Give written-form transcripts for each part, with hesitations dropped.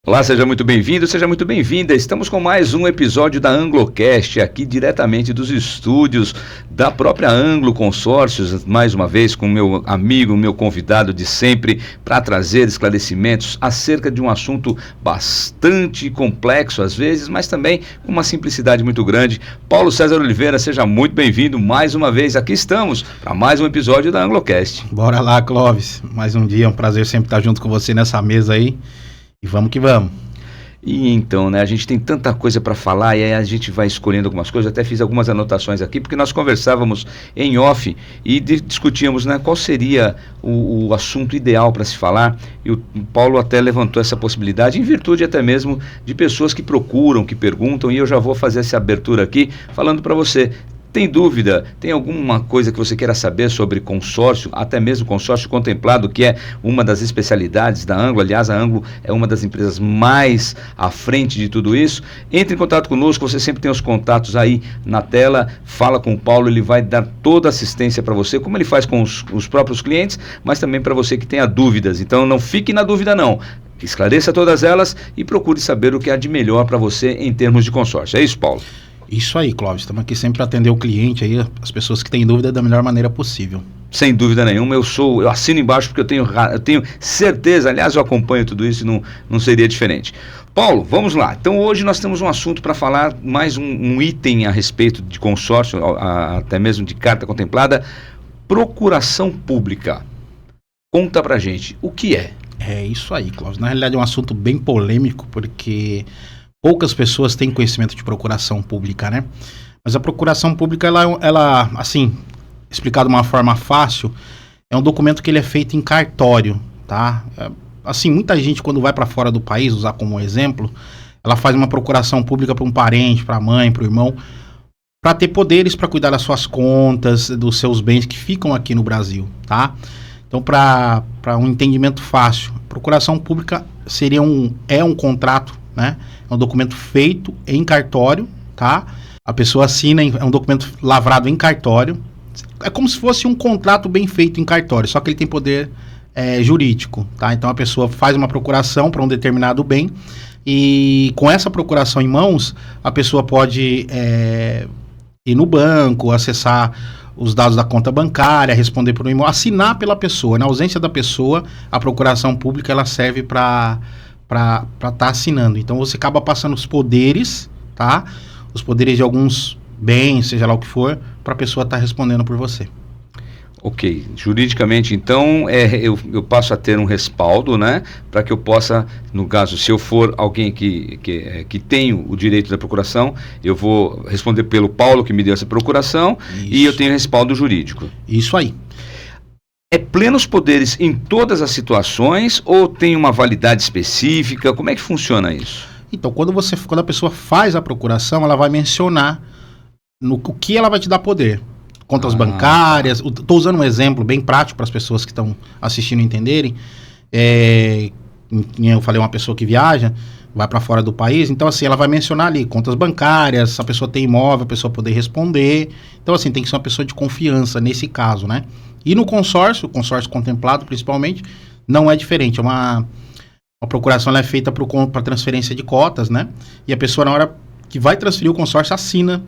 Olá, seja muito bem-vindo, seja muito bem-vinda. Estamos com mais um episódio da Anglocast, aqui diretamente dos estúdios da própria Anglo Consórcios, mais uma vez com o meu amigo, meu convidado de sempre, para trazer esclarecimentos acerca de um assunto bastante complexo às vezes, mas também com uma simplicidade muito grande. Paulo César Oliveira, seja muito bem-vindo mais uma vez. Aqui estamos para mais um episódio da Anglocast. Bora lá, Clóvis. Mais um dia, é um prazer sempre estar junto com você nessa mesa aí. E vamos que vamos. E então, né, a gente tem tanta coisa para falar e aí a gente vai escolhendo algumas coisas. Até fiz algumas anotações aqui, porque nós conversávamos em off e discutíamos, né, qual seria o assunto ideal para se falar. E o Paulo até levantou essa possibilidade, em virtude até mesmo de pessoas que procuram, que perguntam, e eu já vou fazer essa abertura aqui, falando para você. Tem dúvida? Tem alguma coisa que você queira saber sobre consórcio, até mesmo consórcio contemplado, que é uma das especialidades da Anglo? Aliás, a Anglo é uma das empresas mais à frente de tudo isso. Entre em contato conosco, você sempre tem os contatos aí na tela, fala com o Paulo, ele vai dar toda a assistência para você, como ele faz com os próprios clientes, mas também para você que tenha dúvidas. Então não fique na dúvida não. Esclareça todas elas e procure saber o que há de melhor para você em termos de consórcio. É isso, Paulo? Isso aí, Clóvis. Estamos aqui sempre para atender o cliente aí, as pessoas que têm dúvida da melhor maneira possível. Sem dúvida nenhuma, eu assino embaixo porque eu tenho certeza, aliás, eu acompanho tudo isso e não seria diferente. Paulo, vamos lá. Então hoje nós temos um assunto para falar, mais um item a respeito de consórcio, até mesmo de carta contemplada, procuração pública. Conta pra gente, o que é? É isso aí, Clóvis. Na realidade é um assunto bem polêmico, porque poucas pessoas têm conhecimento de procuração pública, né? Mas a procuração pública, ela, assim, explicado de uma forma fácil, é um documento que ele é feito em cartório, tá? Assim, muita gente quando vai para fora do país, usar como exemplo, ela faz uma procuração pública para um parente, para a mãe, para o irmão, para ter poderes para cuidar das suas contas, dos seus bens que ficam aqui no Brasil, tá? Então, para um entendimento fácil, procuração pública é um contrato, né? É um documento feito em cartório, tá? A pessoa assina, é um documento lavrado em cartório. É como se fosse um contrato bem feito em cartório, só que ele tem poder jurídico, tá? Então a pessoa faz uma procuração para um determinado bem e com essa procuração em mãos, a pessoa pode ir no banco, acessar os dados da conta bancária, responder por um e-mail, assinar pela pessoa. Na ausência da pessoa, a procuração pública ela serve para estar assinando. Então você acaba passando os poderes, tá? Os poderes de alguns bens, seja lá o que for, para a pessoa estar respondendo por você. Ok, juridicamente então eu passo a ter um respaldo, né? Para que eu possa, no caso, se eu for alguém que tenho o direito da procuração, eu vou responder pelo Paulo que me deu essa procuração. Isso. E eu tenho respaldo jurídico. Isso aí. É plenos poderes em todas as situações ou tem uma validade específica? Como é que funciona isso? Então, quando a pessoa faz a procuração, ela vai mencionar o que ela vai te dar poder. Contas bancárias. Estou usando um exemplo bem prático para as pessoas que estão assistindo entenderem. Eu falei, uma pessoa que viaja, vai para fora do país, então assim, ela vai mencionar ali contas bancárias, se a pessoa tem imóvel, a pessoa poder responder. Então assim, tem que ser uma pessoa de confiança nesse caso, né? E no consórcio contemplado principalmente, não é diferente. Uma procuração ela é feita para transferência de cotas, né? E a pessoa, na hora que vai transferir o consórcio, assina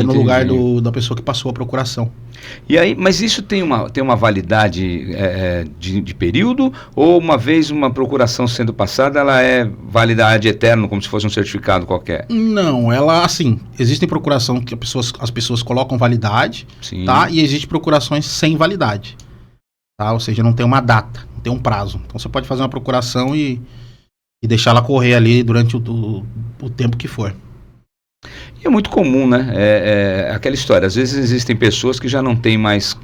no lugar da pessoa que passou a procuração. E aí, mas isso tem uma validade de período, ou uma vez uma procuração sendo passada, ela é validade eterna, como se fosse um certificado qualquer? Não, ela, assim, existem procuração que as pessoas colocam validade, sim, tá? E existe procurações sem validade, tá? Ou seja, não tem uma data, não tem um prazo. Então você pode fazer uma procuração e deixar ela correr ali durante o tempo que for. E é muito comum, né? Aquela história. Às vezes existem pessoas que já não têm mais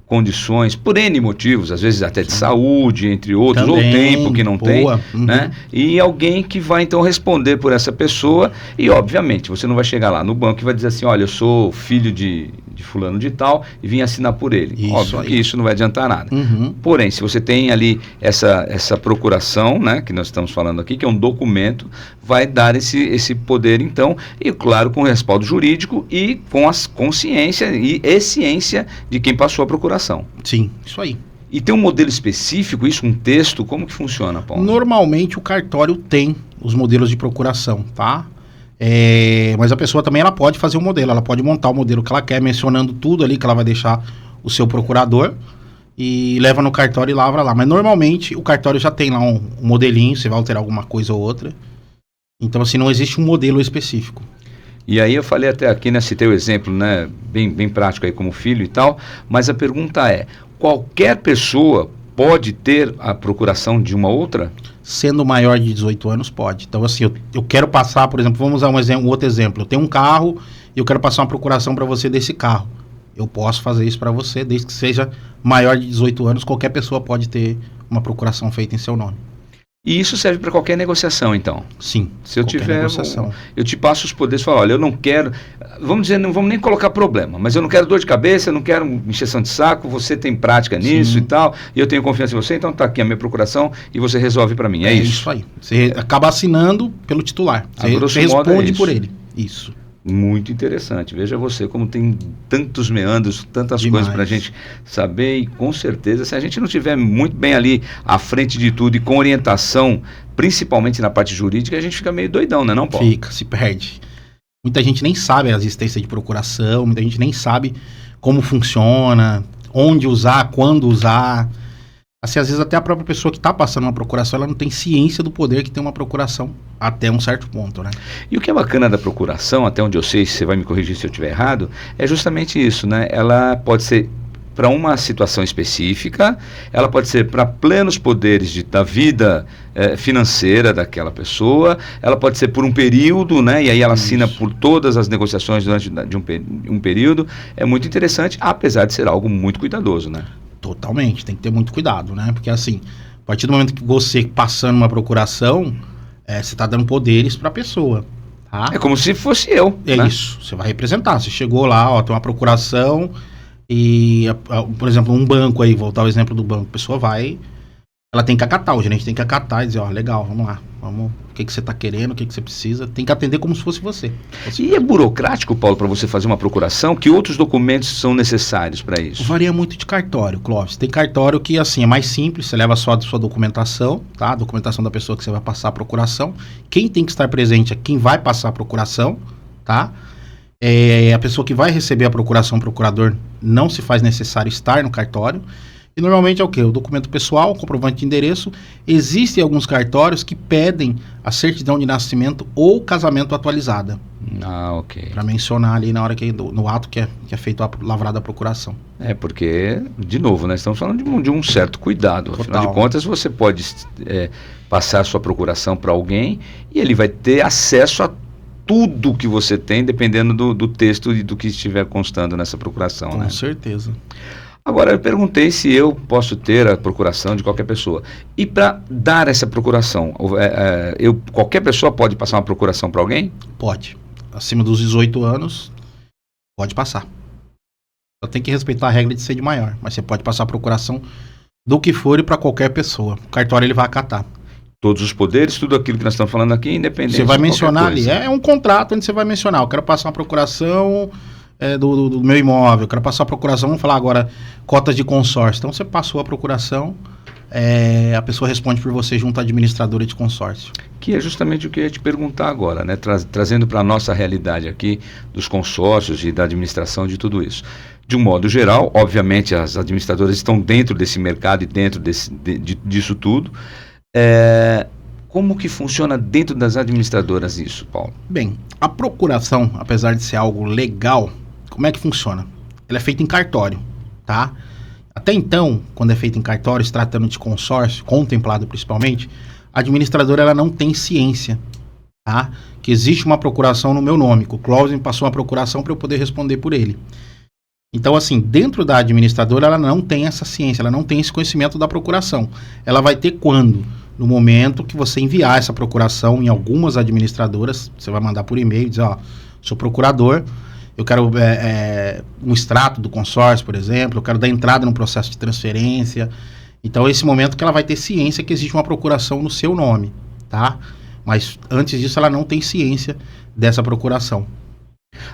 condições, por N motivos, às vezes até de saúde, entre outros, também, ou tempo que não tem, né? E alguém que vai então responder por essa pessoa e, obviamente, você não vai chegar lá no banco e vai dizer assim, olha, eu sou filho de fulano de tal e vim assinar por ele. Isso. Óbvio aí. Que isso não vai adiantar nada. Porém, se você tem ali essa procuração, né, que nós estamos falando aqui, que é um documento, vai dar esse poder, então, e claro, com respaldo jurídico e com a consciência e ciência de quem passou a procuração. Sim, isso aí. E tem um modelo específico, isso, um texto, como que funciona, Paulo? Normalmente o cartório tem os modelos de procuração, tá? Mas a pessoa também ela pode fazer o modelo, ela pode montar o modelo que ela quer, mencionando tudo ali que ela vai deixar o seu procurador e leva no cartório e lavra lá. Mas normalmente o cartório já tem lá um modelinho, você vai alterar alguma coisa ou outra. Então assim, não existe um modelo específico. E aí eu falei até aqui, né, citei o exemplo, né, bem prático aí como filho e tal, mas a pergunta é, qualquer pessoa pode ter a procuração de uma outra? Sendo maior de 18 anos, pode. Então, assim, eu quero passar, por exemplo, vamos usar um outro exemplo. Eu tenho um carro e eu quero passar uma procuração para você desse carro. Eu posso fazer isso para você, desde que seja maior de 18 anos, qualquer pessoa pode ter uma procuração feita em seu nome. E isso serve para qualquer negociação, então? Sim. Se eu tiver, eu te passo os poderes e falo, olha, eu não quero, vamos dizer, não vamos nem colocar problema, mas eu não quero dor de cabeça, eu não quero encheção de saco, você tem prática nisso. Sim. E tal, e eu tenho confiança em você, então tá aqui a minha procuração e você resolve para mim, é isso? Isso aí. Você acaba assinando pelo titular, você responde por ele. Isso. Muito interessante. Veja você como tem tantos meandros, tantas coisas para a gente saber, e com certeza, se a gente não estiver muito bem ali à frente de tudo e com orientação, principalmente na parte jurídica, a gente fica meio doidão, né, não, Paulo? Fica, se perde. Muita gente nem sabe a existência de procuração, muita gente nem sabe como funciona, onde usar, quando usar. Assim, às vezes até a própria pessoa que está passando uma procuração, ela não tem ciência do poder que tem uma procuração até um certo ponto, né? E o que é bacana da procuração, até onde eu sei, você vai me corrigir se eu estiver errado, é justamente isso, né? Ela pode ser para uma situação específica, ela pode ser para plenos poderes da vida financeira daquela pessoa, ela pode ser por um período, né? E aí ela assina por todas as negociações durante um período. É muito interessante, apesar de ser algo muito cuidadoso, né? Totalmente, tem que ter muito cuidado, né? Porque assim, a partir do momento que você passando uma procuração, você está dando poderes para a pessoa, tá? É como se fosse eu, né? Isso, você vai representar. Você chegou lá, ó, tem uma procuração e, por exemplo, um banco aí, voltar ao exemplo do banco, a pessoa vai, ela tem que acatar, o gerente tem que acatar e dizer, ó, legal, vamos lá, o que você está querendo, o que você precisa, tem que atender como se fosse você. E é burocrático, Paulo, para você fazer uma procuração? Que outros documentos são necessários para isso? Varia muito de cartório, Clóvis. Tem cartório que, assim, é mais simples, você leva só a sua documentação, tá? A documentação da pessoa que você vai passar a procuração. Quem tem que estar presente é quem vai passar a procuração, tá? A pessoa que vai receber a procuração, o procurador, não se faz necessário estar no cartório. E normalmente é o quê? O documento pessoal, o comprovante de endereço. Existem alguns cartórios que pedem a certidão de nascimento ou casamento atualizada. Ah, ok. Para mencionar ali na hora que no ato que é feito a lavrada procuração. É, porque, de novo, nós estamos falando de um certo cuidado. Total. Afinal de contas, você pode passar a sua procuração para alguém e ele vai ter acesso a tudo que você tem, dependendo do texto e do que estiver constando nessa procuração. Com certeza. Agora, eu perguntei se eu posso ter a procuração de qualquer pessoa. E para dar essa procuração, qualquer pessoa pode passar uma procuração para alguém? Pode. Acima dos 18 anos, pode passar. Só tem que respeitar a regra de ser de maior. Mas você pode passar a procuração do que for e para qualquer pessoa. O cartório ele vai acatar. Todos os poderes, tudo aquilo que nós estamos falando aqui, independente. Você vai mencionar ali, é um contrato onde você vai mencionar. Eu quero passar uma procuração do meu imóvel, eu quero passar a procuração, vamos falar agora, cotas de consórcio. Então você passou a procuração, a pessoa responde por você junto à administradora de consórcio. Que é justamente o que eu ia te perguntar agora, né? Trazendo para a nossa realidade aqui dos consórcios e da administração de tudo isso. De um modo geral, obviamente as administradoras estão dentro desse mercado e dentro disso tudo. Como que funciona dentro das administradoras isso, Paulo? Bem, a procuração, apesar de ser algo legal, como é que funciona? Ela é feita em cartório, tá? Até então, quando é feita em cartório, se tratando de consórcio, contemplado principalmente, a administradora ela não tem ciência, tá? Que existe uma procuração no meu nome, que o Clóvis me passou uma procuração para eu poder responder por ele. Então, assim, dentro da administradora, ela não tem essa ciência, ela não tem esse conhecimento da procuração. Ela vai ter quando? No momento que você enviar essa procuração em algumas administradoras, você vai mandar por e-mail, dizer, ó, sou procurador, eu quero um extrato do consórcio, por exemplo, eu quero dar entrada no processo de transferência. Então, é esse momento que ela vai ter ciência que existe uma procuração no seu nome, tá? Mas, antes disso, ela não tem ciência dessa procuração.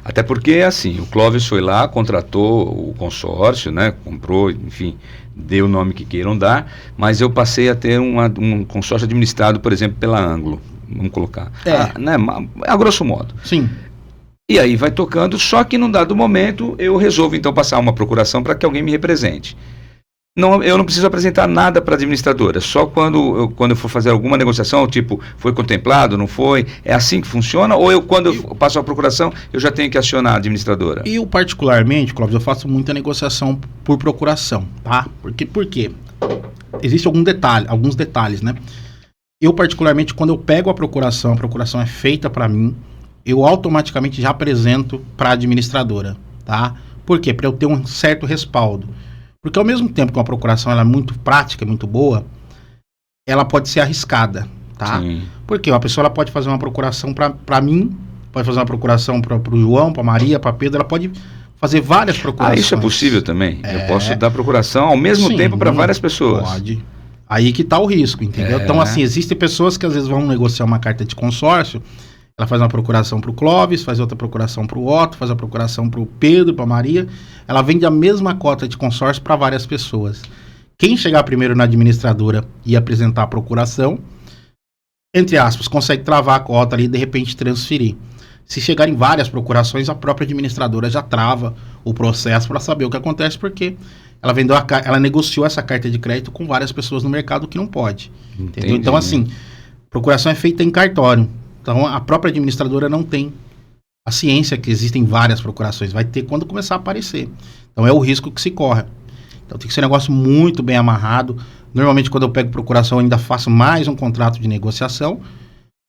Até porque, assim, o Clóvis foi lá, contratou o consórcio, né, comprou, enfim, dê o nome que queiram dar, mas eu passei a ter um consórcio administrado, por exemplo, pela Anglo, vamos colocar, né, a grosso modo. Sim. E aí vai tocando, só que num dado momento eu resolvo então passar uma procuração para que alguém me represente. Não, eu não preciso apresentar nada para a administradora, só quando eu for fazer alguma negociação, tipo, foi contemplado, não foi? É assim que funciona? Ou quando eu passo a procuração, eu já tenho que acionar a administradora? Eu, particularmente, Clóvis, eu faço muita negociação por procuração, tá? Por quê? Existem alguns detalhes, né? Eu, particularmente, quando eu pego a procuração é feita para mim, eu automaticamente já apresento para a administradora, tá? Por quê? Para eu ter um certo respaldo. Porque ao mesmo tempo que uma procuração ela é muito prática, muito boa, ela pode ser arriscada, tá? Sim. Porque uma pessoa ela pode fazer uma procuração para mim, pode fazer uma procuração para o João, para Maria, para Pedro, ela pode fazer várias procurações. Isso é possível também? Eu posso dar procuração ao mesmo tempo para várias pessoas? Pode. Aí que está o risco, entendeu? Então, assim, existem pessoas que às vezes vão negociar uma carta de consórcio, ela faz uma procuração para o Clóvis, faz outra procuração para o Otto, faz a procuração para o Pedro, para a Maria. Ela vende a mesma cota de consórcio para várias pessoas. Quem chegar primeiro na administradora e apresentar a procuração, entre aspas, consegue travar a cota ali e de repente transferir. Se chegarem várias procurações, a própria administradora já trava o processo para saber o que acontece, porque ela negociou essa carta de crédito com várias pessoas no mercado que não pode. Entendeu? Então, assim, procuração é feita em cartório. Então, a própria administradora não tem a ciência que existem várias procurações. Vai ter quando começar a aparecer. Então, é o risco que se corre. Então, tem que ser um negócio muito bem amarrado. Normalmente, quando eu pego procuração, eu ainda faço mais um contrato de negociação.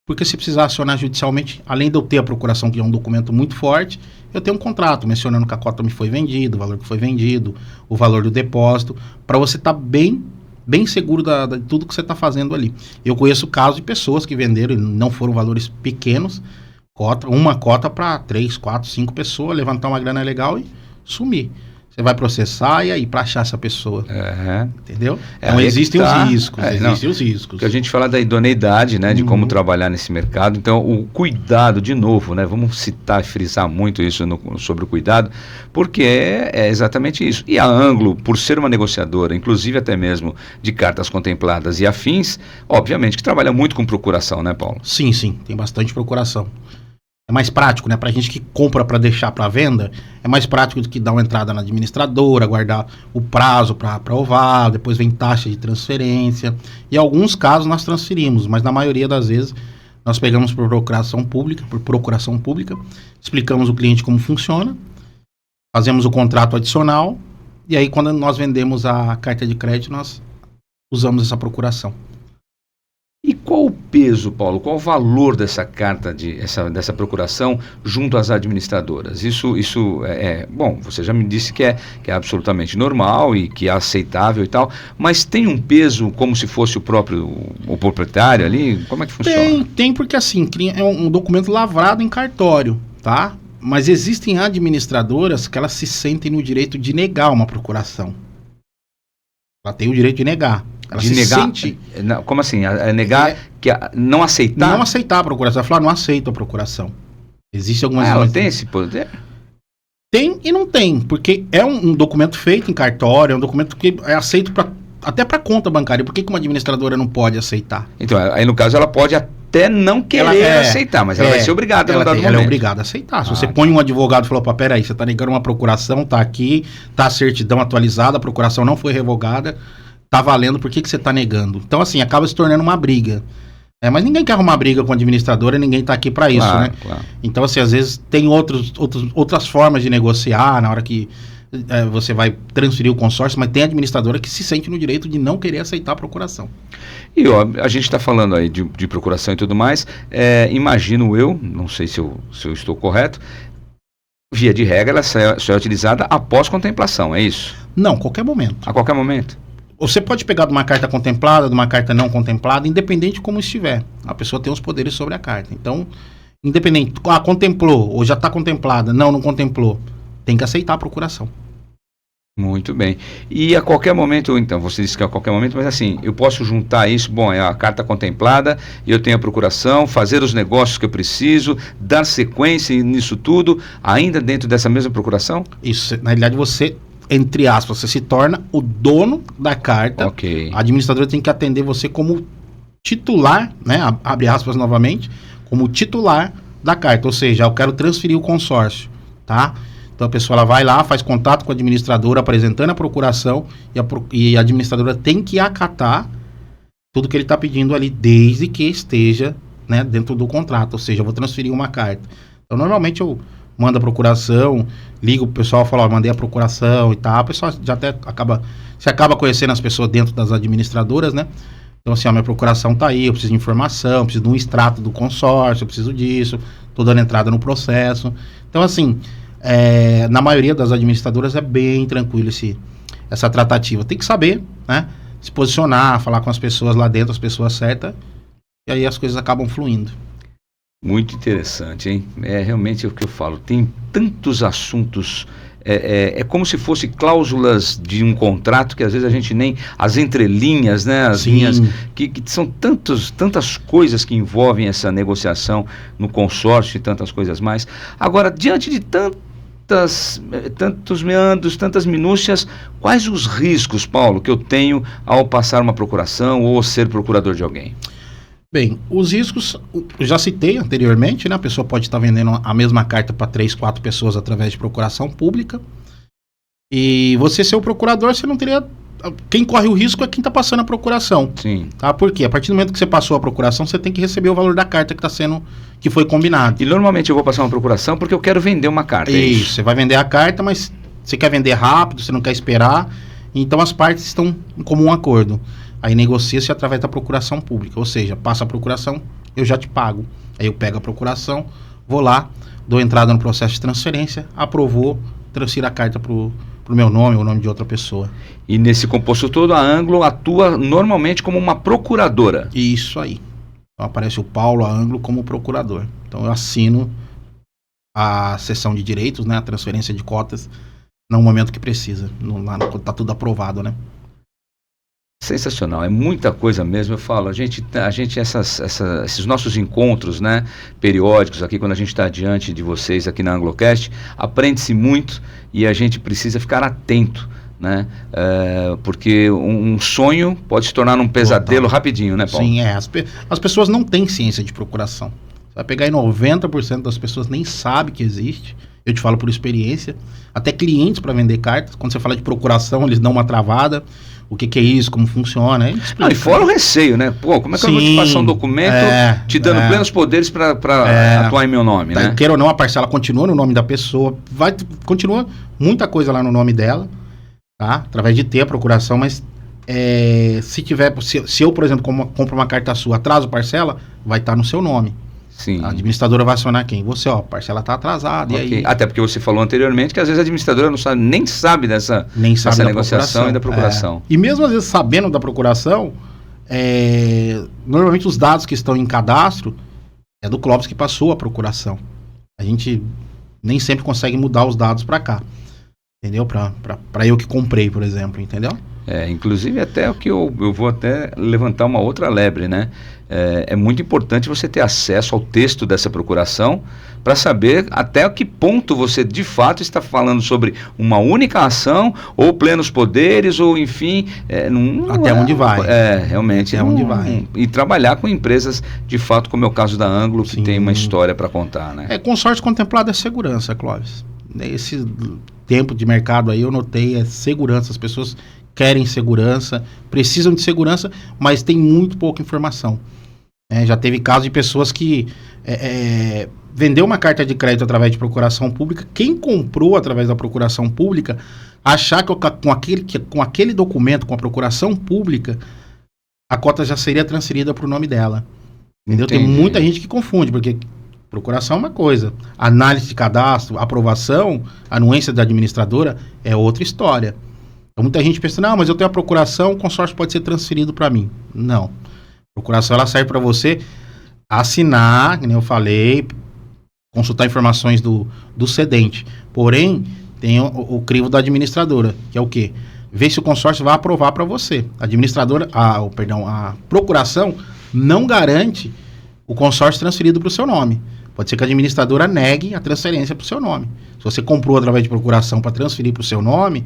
Porque se precisar acionar judicialmente, além de eu ter a procuração, que é um documento muito forte, eu tenho um contrato mencionando que a cota me foi vendida, o valor que foi vendido, o valor do depósito, para você estar bem seguro de tudo que você está fazendo ali. Eu conheço casos de pessoas que venderam, e não foram valores pequenos, uma cota para 3, 4, 5 pessoas, levantar uma grana legal e sumir. Você vai processar e aí para achar essa pessoa. Entendeu? Então existem os riscos. Existem os riscos. Porque a gente fala da idoneidade, né? De como trabalhar nesse mercado. Então, o cuidado, de novo, né? Vamos citar e frisar muito isso sobre o cuidado, porque é exatamente isso. E a Anglo, por ser uma negociadora, inclusive até mesmo de cartas contempladas e afins, obviamente que trabalha muito com procuração, né, Paulo? Sim, tem bastante procuração. É mais prático, né? Pra gente que compra para deixar para venda, é mais prático do que dar uma entrada na administradora, guardar o prazo para aprovar, depois vem taxa de transferência. E em alguns casos nós transferimos, mas na maioria das vezes nós pegamos por procuração pública, explicamos o cliente como funciona, fazemos o contrato adicional e aí quando nós vendemos a carta de crédito, nós usamos essa procuração. E qual o peso, Paulo, qual o valor dessa carta, dessa procuração junto às administradoras? Isso bom, você já me disse que é absolutamente normal e que é aceitável e tal, mas tem um peso como se fosse o proprietário ali? Como é que funciona? Tem porque assim, é um documento lavrado em cartório, tá? Mas existem administradoras que elas se sentem no direito de negar uma procuração. Ela tem o direito de negar. Ela de negar? Sente... Como assim? Negar não aceitar? Não aceitar a procuração. Ela fala, não aceito a procuração. Existe algumas... Ela tem esse poder? Tem e não tem, porque é um documento feito em cartório, é um documento que é aceito até para conta bancária. Por que uma administradora não pode aceitar? Então, aí no caso ela pode até não querer aceitar, mas ela vai ser obrigada no dado momento. Ela é obrigada a aceitar. Se você põe um advogado e falou, peraí, você está negando uma procuração, tá aqui, tá a certidão atualizada, a procuração não foi revogada, tá valendo, por que você tá negando? Então, assim, acaba se tornando uma briga. Mas ninguém quer arrumar briga com a administradora, ninguém tá aqui para isso, né? Claro. Então, assim, às vezes tem outras formas de negociar na hora que você vai transferir o consórcio, mas tem administradora que se sente no direito de não querer aceitar a procuração. E ó, a gente está falando aí de procuração e tudo mais, imagino eu, não sei se eu estou correto, via de regra ela só é utilizada após contemplação, é isso? Não, qualquer momento. A qualquer momento? Você pode pegar de uma carta contemplada, de uma carta não contemplada, independente de como estiver. A pessoa tem os poderes sobre a carta. Então, independente, contemplou, ou já está contemplada, não contemplou, tem que aceitar a procuração. Muito bem. E a qualquer momento, então, você disse que a qualquer momento, mas assim, eu posso juntar isso, bom, é a carta contemplada, eu tenho a procuração, fazer os negócios que eu preciso, dar sequência nisso tudo, ainda dentro dessa mesma procuração? Isso, na realidade você entre aspas, você se torna o dono da carta. Ok. A administradora tem que atender você como titular, né? Abre aspas novamente, como titular da carta. Ou seja, eu quero transferir o consórcio, tá? Então a pessoa ela vai lá, faz contato com a administradora, apresentando a procuração, e a administradora tem que acatar tudo que ele está pedindo ali, desde que esteja, né, dentro do contrato. Ou seja, eu vou transferir uma carta. Então, normalmente eu mando a procuração, ligo pro pessoal, falo, ó, mandei a procuração e tal. O pessoal já até acaba conhecendo as pessoas dentro das administradoras, né? Então, assim, ó, minha procuração tá aí, eu preciso de informação, preciso de um extrato do consórcio, eu preciso disso, tô dando entrada no processo. Então, assim, na maioria das administradoras é bem tranquilo essa tratativa. Tem que saber, né? Se posicionar, falar com as pessoas lá dentro, as pessoas certas, e aí as coisas acabam fluindo. Muito interessante, hein? É realmente o que eu falo. Tem tantos assuntos. É como se fosse cláusulas de um contrato que às vezes a gente nem... As entrelinhas, né? As Sim. linhas... Que são tantas coisas que envolvem essa negociação no consórcio e tantas coisas mais. Agora, diante de tantos meandros, tantas minúcias, quais os riscos, Paulo, que eu tenho ao passar uma procuração ou ser procurador de alguém? Bem, os riscos, eu já citei anteriormente, né? A pessoa pode estar vendendo a mesma carta para 3, 4 pessoas através de procuração pública. E você ser o procurador, você não teria... Quem corre o risco é quem está passando a procuração. Sim. Tá? Por quê? A partir do momento que você passou a procuração, você tem que receber o valor da carta que foi combinado. E normalmente eu vou passar uma procuração porque eu quero vender uma carta. Isso, você vai vender a carta, mas você quer vender rápido, você não quer esperar. Então as partes estão em comum acordo. Aí negocia-se através da procuração pública. Ou seja, passa a procuração, eu já te pago. Aí eu pego a procuração, vou lá, dou entrada no processo de transferência, aprovou, transfiro a carta pro meu nome ou o nome de outra pessoa. E nesse composto todo, a Anglo atua normalmente como uma procuradora. Isso aí. Então aparece o Paulo, a Anglo, como procurador. Então eu assino a cessão de direitos, né, a transferência de cotas, no momento que precisa. Quando tá tudo aprovado, né? Sensacional, é muita coisa mesmo. Eu falo, a gente esses nossos encontros, né, periódicos aqui, quando a gente está diante de vocês aqui na Anglocast, aprende-se muito e a gente precisa ficar atento, né, porque um sonho pode se tornar um pesadelo rapidinho, né, Paulo? Sim, as pessoas não têm ciência de procuração. Você vai pegar aí 90% das pessoas nem sabe que existe. Eu te falo por experiência, até clientes para vender cartas, quando você fala de procuração, eles dão uma travada. O que é isso, como funciona. E fora o receio, né? Pô, como é que eu vou te passar um documento te dando plenos poderes para atuar em meu nome, né? Queira ou não, a parcela continua no nome da pessoa, continua muita coisa lá no nome dela, tá? Através de ter a procuração, mas se eu, por exemplo, compro uma carta sua, atraso parcela, vai estar no seu nome. Sim. A administradora vai acionar quem? Você, ó, a parcela está atrasada. Okay. E aí... Até porque você falou anteriormente que às vezes a administradora nem sabe dessa negociação e da procuração. E mesmo às vezes sabendo da procuração, normalmente os dados que estão em cadastro é do Clóvis que passou a procuração. A gente nem sempre consegue mudar os dados para cá. Entendeu? Para eu que comprei, por exemplo, entendeu? Inclusive até o que eu vou até levantar uma outra lebre, né? É muito importante você ter acesso ao texto dessa procuração para saber até que ponto você de fato está falando sobre uma única ação ou plenos poderes ou enfim... até onde vai. Realmente. Até onde vai. E trabalhar com empresas de fato, como é o caso da Anglo, que tem uma história para contar, né? Consórcio contemplado é segurança, Clóvis. Esse tempo de mercado aí eu notei segurança, as pessoas querem segurança, precisam de segurança, mas tem muito pouca informação. Já teve casos de pessoas que vendeu uma carta de crédito através de procuração pública, quem comprou através da procuração pública, achar que com aquele documento, com a procuração pública, a cota já seria transferida para o nome dela. Entendeu? Tem muita gente que confunde, porque procuração é uma coisa, análise de cadastro, aprovação, anuência da administradora é outra história. Então, muita gente pensa, não, mas eu tenho a procuração, o consórcio pode ser transferido para mim. Não. A procuração ela serve para você assinar, como eu falei, consultar informações do cedente. Porém, tem o crivo da administradora, que é o quê? Ver se o consórcio vai aprovar para você. A administradora, a procuração não garante o consórcio transferido para o seu nome. Pode ser que a administradora negue a transferência para o seu nome. Se você comprou através de procuração para transferir para o seu nome,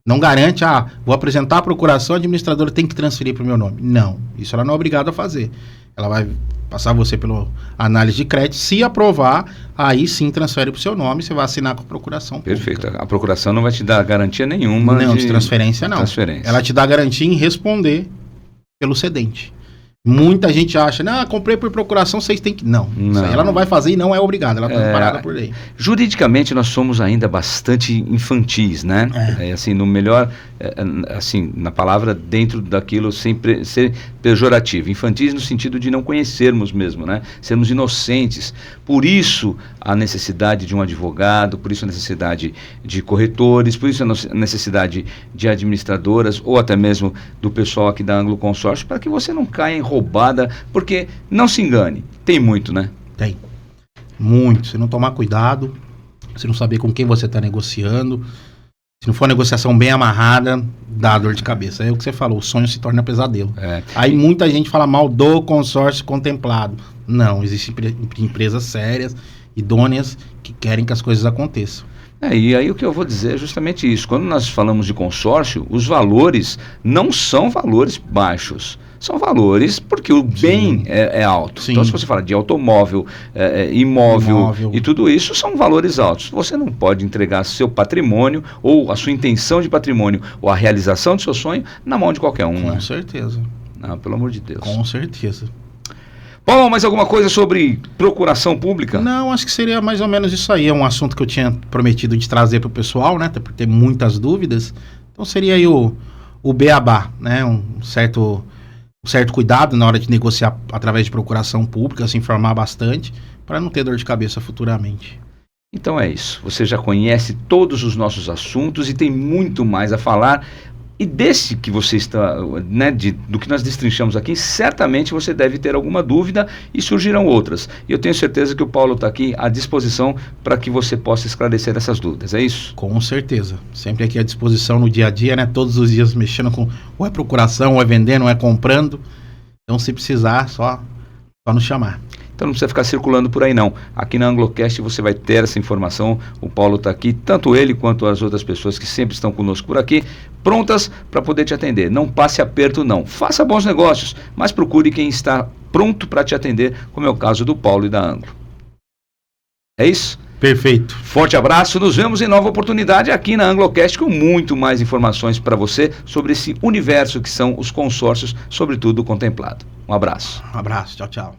Não garante, vou apresentar a procuração, a administradora tem que transferir para o meu nome. Não, isso ela não é obrigada a fazer. Ela vai passar você pela análise de crédito, se aprovar, aí sim transfere para o seu nome, você vai assinar com a procuração pública. Perfeito. A procuração não vai te dar garantia nenhuma de transferência, não. Transferência. Ela te dá garantia em responder pelo cedente. Muita gente acha, comprei por procuração, vocês têm que... Não. Isso aí ela não vai fazer e não é obrigada, ela está amparada por lei. Juridicamente, nós somos ainda bastante infantis, né? Assim, no melhor, assim, na palavra, dentro daquilo, sempre ser pejorativo. Infantis no sentido de não conhecermos mesmo, né? Sermos inocentes. Por isso, a necessidade de um advogado, por isso a necessidade de corretores, por isso a necessidade de administradoras, ou até mesmo do pessoal aqui da Anglo Consórcio, para que você não caia em roubada, porque, não se engane, tem muito, né? Tem. Muito. Se não tomar cuidado, se não saber com quem você está negociando, se não for uma negociação bem amarrada, dá dor de cabeça. É o que você falou, o sonho se torna pesadelo. Aí muita gente fala mal do consórcio contemplado. Não, existem empresas sérias, idôneas, que querem que as coisas aconteçam. E aí o que eu vou dizer é justamente isso. Quando nós falamos de consórcio, os valores não são valores baixos. São valores porque o bem é alto. Sim. Então, se você fala de automóvel, imóvel e tudo isso, são valores altos. Você não pode entregar seu patrimônio ou a sua intenção de patrimônio ou a realização do seu sonho na mão de qualquer um. Com certeza. Não, pelo amor de Deus. Com certeza. Paulo, mais alguma coisa sobre procuração pública? Não, acho que seria mais ou menos isso aí. É um assunto que eu tinha prometido de trazer para o pessoal, né? Até por ter muitas dúvidas. Então seria aí o beabá, né? Um certo cuidado na hora de negociar através de procuração pública, se informar bastante, para não ter dor de cabeça futuramente. Então é isso. Você já conhece todos os nossos assuntos e tem muito mais a falar. E desse que você está, né, do que nós destrinchamos aqui, certamente você deve ter alguma dúvida e surgirão outras. E eu tenho certeza que o Paulo está aqui à disposição para que você possa esclarecer essas dúvidas, é isso? Com certeza. Sempre aqui à disposição no dia a dia, né? Todos os dias mexendo com ou é procuração, ou é vendendo, ou é comprando. Então, se precisar, só nos chamar. Então não precisa ficar circulando por aí não. Aqui na Anglocast você vai ter essa informação. O Paulo está aqui, tanto ele quanto as outras pessoas que sempre estão conosco por aqui, prontas para poder te atender. Não passe aperto não. Faça bons negócios, mas procure quem está pronto para te atender, como é o caso do Paulo e da Anglo. É isso? Perfeito. Forte abraço, nos vemos em nova oportunidade aqui na Anglocast com muito mais informações para você sobre esse universo que são os consórcios, sobretudo contemplado. Um abraço. Um abraço, tchau, tchau.